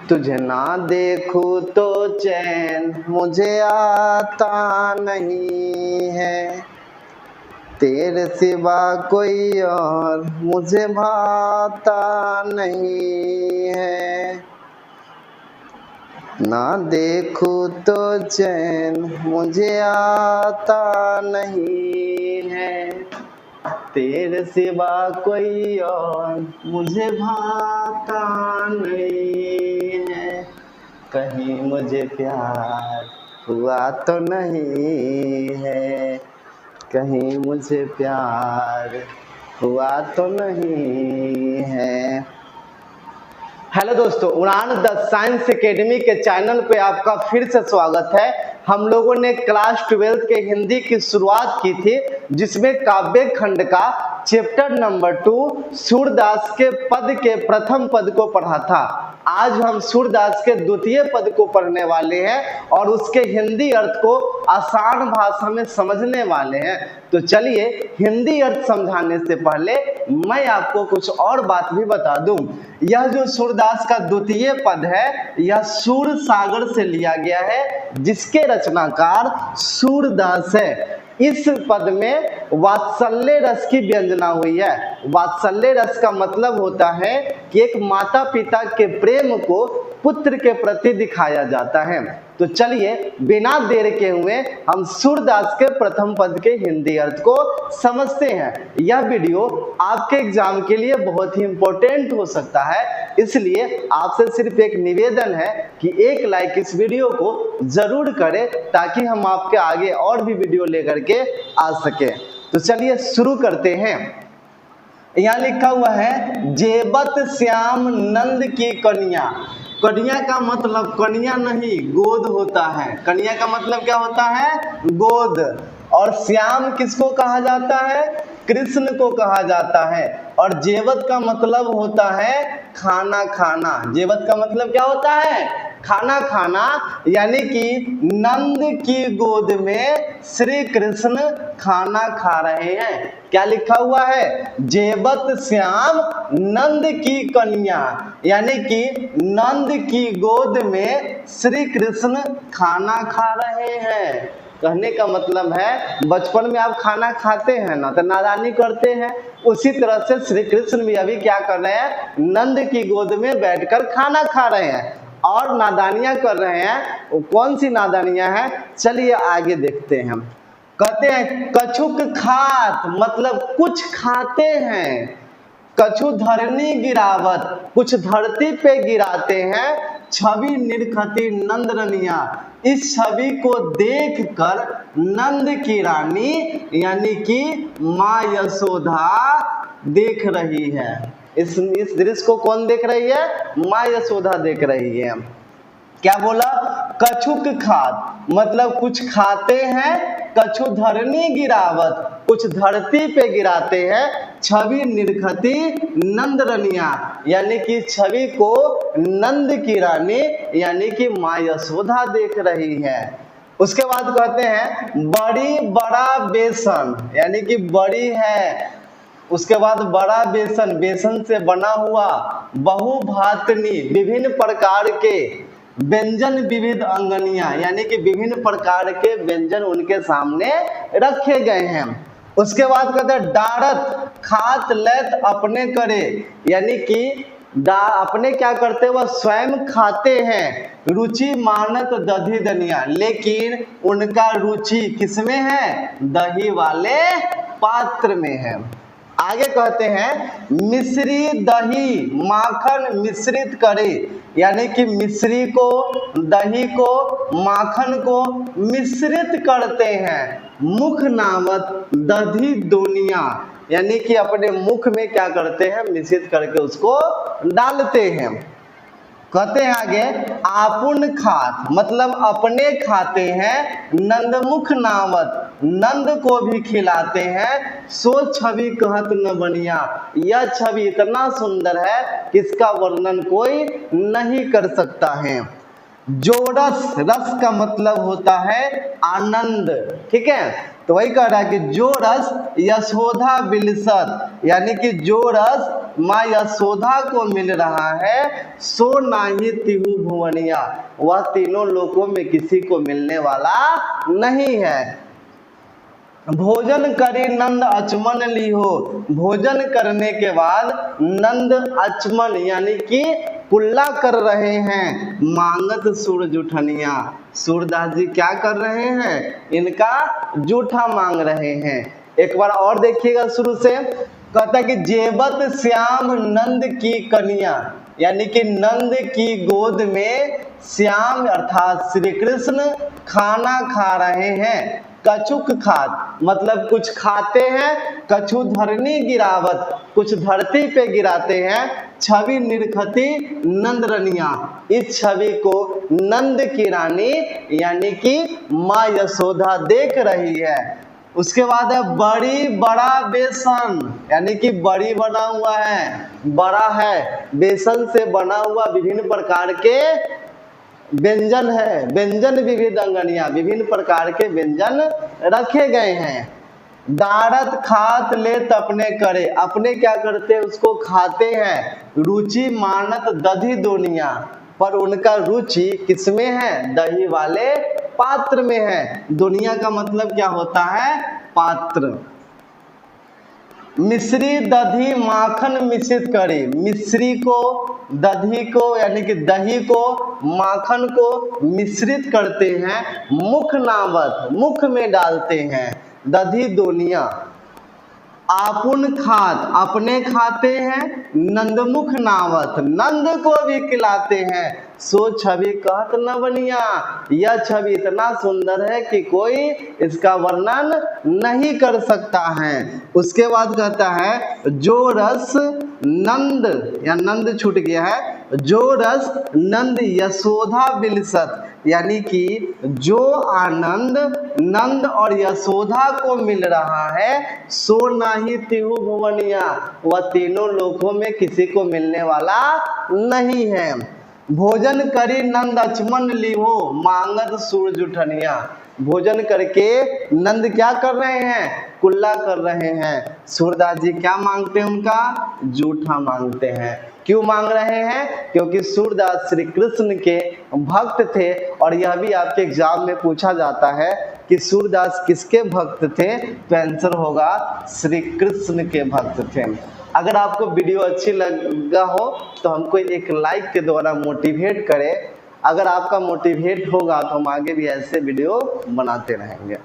तुझे ना देखूं तो चैन मुझे आता नहीं है, तेरे सिवा कोई और मुझे भाता नहीं है। ना देखूं तो चैन मुझे आता नहीं है, तेरे सिवा कोई और मुझे भाता नहीं है। कहीं मुझे प्यार हुआ तो नहीं है, कहीं मुझे प्यार हुआ तो नहीं है। हेलो दोस्तों, उड़ान द साइंस एकेडमी के चैनल पे आपका फिर से स्वागत है। हम लोगों ने क्लास 12 के हिंदी की शुरुआत की थी, जिसमें काव्य खंड का चैप्टर नंबर 2 सूरदास के पद के प्रथम पद को पढ़ा था। आज हम सूरदास के द्वितीय पद को पढ़ने वाले हैं और उसके हिंदी अर्थ को आसान भाषा में समझने वाले हैं। तो चलिए, हिंदी अर्थ समझाने से पहले मैं आपको कुछ और बात भी बता दूं। यह जो सूरदास का द्वितीय पद है, यह सूर सागर से लिया गया है, जिसके रचनाकार सूरदास है। इस पद में वात्सल्य रस की व्यंजना हुई है। वात्सल्य रस का मतलब होता है कि एक माता पिता के प्रेम को पुत्र के प्रति दिखाया जाता है। तो चलिए, बिना देर के हुए हम सूरदास के प्रथम पद के हिंदी अर्थ को समझते हैं। यह वीडियो आपके एग्जाम के लिए बहुत ही इंपॉर्टेंट हो सकता है, इसलिए आपसे सिर्फ एक निवेदन है कि एक लाइक इस वीडियो को जरूर करें, ताकि हम आपके आगे और भी वीडियो लेकर के आ सके। तो चलिए शुरू करते हैं। यहाँ लिखा हुआ है, जेबत श्याम नंद की कन्या। कन्या का मतलब कन्या नहीं, गोद होता है। कन्या का मतलब क्या होता है? गोद। और श्याम किसको कहा जाता है? कृष्ण को कहा जाता है। और जेवत का मतलब होता है खाना खाना। जेवत का मतलब क्या होता है? खाना खाना। यानी कि नंद की गोद में श्री कृष्ण खाना खा रहे हैं। क्या लिखा हुआ है? जेबत श्याम नंद की कन्या, यानी कि नंद की गोद में श्री कृष्ण खाना खा रहे हैं। कहने का मतलब है, बचपन में आप खाना खाते हैं ना, तो नादानी करते हैं। उसी तरह से श्री कृष्ण भी अभी क्या कर रहे हैं? नंद की गोद में बैठकर खाना खा रहे हैं और नादानियां कर रहे हैं। वो कौन सी नादानियां हैं? चलिए आगे देखते हैं। कहते हैं कछुक खात, मतलब कुछ खाते हैं। कछु धरनी गिरावत, कुछ धरती पे गिराते हैं। छवि निरखती नंद रनिया, इस छवि को देखकर नंद की रानी यानी कि माँ यशोदा देख रही है। इस दृश्य को कौन देख रही है? माँ यशोदा देख रही है। क्या बोला? कछुक खात, मतलब कुछ खाते हैं। कछु धरनी गिरावत, कुछ धरती पे गिराते हैं। छवि निरखती नंद रनिया, यानी कि छवि को नंद की रानी यानी कि माँ यशोदा देख रही है। उसके बाद कहते हैं बड़ी बड़ा बेसन, यानी कि बड़ी है। उसके बाद बड़ा बेसन, बेसन से बना हुआ। बहुभातनी, विभिन्न प्रकार के व्यंजन। विविध अंगनिया, यानी कि विभिन्न प्रकार के व्यंजन उनके सामने रखे गए हैं। उसके बाद कहते हैं डारत, खात लैत अपने करे, यानी कि अपने क्या करते हैं? वह स्वयं खाते हैं। रुचि मानत दधी दनिया, लेकिन उनका रुचि किसमें है? दही वाले पात्र में है। आगे कहते हैं मिश्री दही माखन मिश्रित करे, यानी कि मिश्री को, दही को, माखन को मिश्रित करते हैं। मुख नामत दधी दुनिया, यानी कि अपने मुख में क्या करते हैं? मिश्रित करके उसको डालते हैं। कहते हैं आगे आपुन खात, मतलब अपने खाते हैं। नंदमुख नामत, नंद को भी खिलाते हैं। सो छवि कहत न बनिया, यह छवि इतना सुंदर है कि इसका वर्णन कोई नहीं कर सकता है। जोरस, रस का मतलब होता है आनंद, ठीक है। तो वही कह रहा है कि जो रस यशोदा बिलसत, यानी कि जो रस माँ यशोदा को मिल रहा है, सो नाही तिहु भुवनिया, वह तीनों लोकों में किसी को मिलने वाला नहीं है। भोजन करी नंद अचमन लिहो, भोजन करने के बाद नंद अचमन यानी कि कुल्ला कर रहे हैं। मांगत सूर जुठनिया, सूरदास जी क्या कर रहे हैं, इनका जूठा मांग रहे हैं। एक बार और देखिएगा शुरू से, कहता है कि जेबत श्याम नंद की कन्या, यानी कि नंद की गोद में श्याम अर्थात श्री कृष्ण खाना खा रहे हैं। कछुक खात मतलब कुछ खाते हैं, कछु धरनी गिरावत कुछ धरती पे गिराते हैं। छवि निरखती नंद रनिया, इस छवि को नंद की रानी यानी कि माँ यशोदा देख रही है। उसके बाद है बड़ी बड़ा बेसन, यानी कि बड़ी बना हुआ है, बड़ा है, बेसन से बना हुआ विभिन्न प्रकार के व्यंजन है, व्यंजन विविध अंगनिया, विभिन्न प्रकार के व्यंजन रखे गए हैं। दारत खात लेत अपने करे, अपने क्या करते हैं, उसको खाते हैं। रुचि मानत दधी दोनिया, पर उनका रुचि किसमें है, दही वाले पात्र में है। दुनिया का मतलब क्या होता है, पात्र। मिश्री दधी माखन मिश्रित करी, मिश्री को दधी को यानी कि दही को माखन को मिश्रित करते हैं। मुख नावत मुख में डालते हैं। दधी दोनिया आपुन खात अपने खाते हैं। नंदमुख नावत नंद को भी खिलाते हैं। सो छवि कहत न बनिया, यह छवि इतना सुंदर है कि कोई इसका वर्णन नहीं कर सकता है। उसके बाद कहता है जो रस नंद, या नंद छूट गया है, जो रस नंद यशोदा बिलसत, यानी कि जो आनंद नंद और यशोदा को मिल रहा है, सो नाही तिहु भुवनिया, वह तीनों लोकों में किसी को मिलने वाला नहीं है। भोजन करी नंद अचमन लिहो मांगत सूर जुठनिया, भोजन करके नंद क्या कर रहे हैं, कुल्ला कर रहे हैं। सूरदास जी क्या मांगते हैं, उनका जूठा मांगते हैं। क्यों मांग रहे हैं, क्योंकि सूरदास श्री कृष्ण के भक्त थे। और यह भी आपके एग्जाम में पूछा जाता है कि सूरदास किसके भक्त थे, तो आंसर होगा श्री कृष्ण के भक्त थे। अगर आपको वीडियो अच्छी लगा हो तो हमको एक लाइक के द्वारा मोटिवेट करें। अगर आपका मोटिवेट होगा तो हम आगे भी ऐसे वीडियो बनाते रहेंगे।